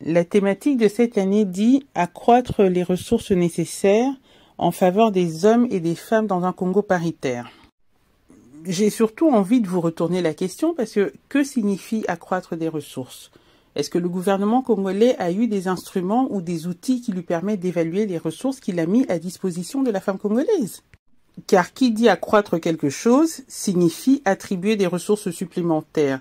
La thématique de cette année dit « Accroître les ressources nécessaires en faveur des hommes et des femmes dans un Congo paritaire ». J'ai surtout envie de vous retourner la question parce que signifie accroître des ressources? Est-ce que le gouvernement congolais a eu des instruments ou des outils qui lui permettent d'évaluer les ressources qu'il a mis à disposition de la femme congolaise? Car qui dit accroître quelque chose signifie attribuer des ressources supplémentaires.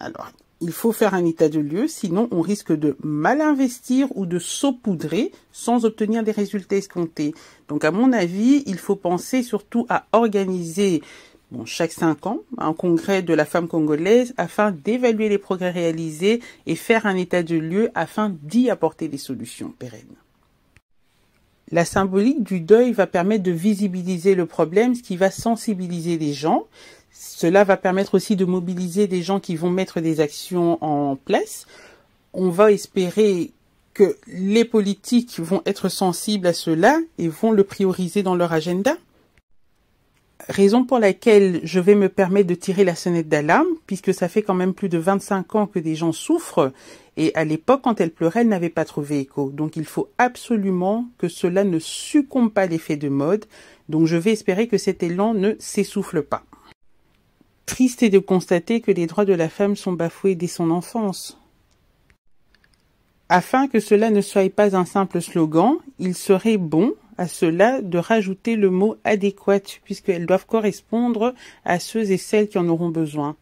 Alors, il faut faire un état de lieu, sinon on risque de mal investir ou de saupoudrer sans obtenir des résultats escomptés. Donc à mon avis, il faut penser surtout à organiser chaque 5 ans, un congrès de la femme congolaise afin d'évaluer les progrès réalisés et faire un état de lieu afin d'y apporter des solutions pérennes. La symbolique du deuil va permettre de visibiliser le problème, ce qui va sensibiliser les gens. Cela va permettre aussi de mobiliser des gens qui vont mettre des actions en place. On va espérer que les politiques vont être sensibles à cela et vont le prioriser dans leur agenda. Raison pour laquelle je vais me permettre de tirer la sonnette d'alarme, puisque ça fait quand même plus de 25 ans que des gens souffrent, et à l'époque, quand elle pleurait, elle n'avait pas trouvé écho. Donc il faut absolument que cela ne succombe pas à l'effet de mode, donc je vais espérer que cet élan ne s'essouffle pas. Triste est de constater que les droits de la femme sont bafoués dès son enfance. Afin que cela ne soit pas un simple slogan, il serait bon à cela de rajouter le mot adéquate, puisqu'elles doivent correspondre à ceux et celles qui en auront besoin.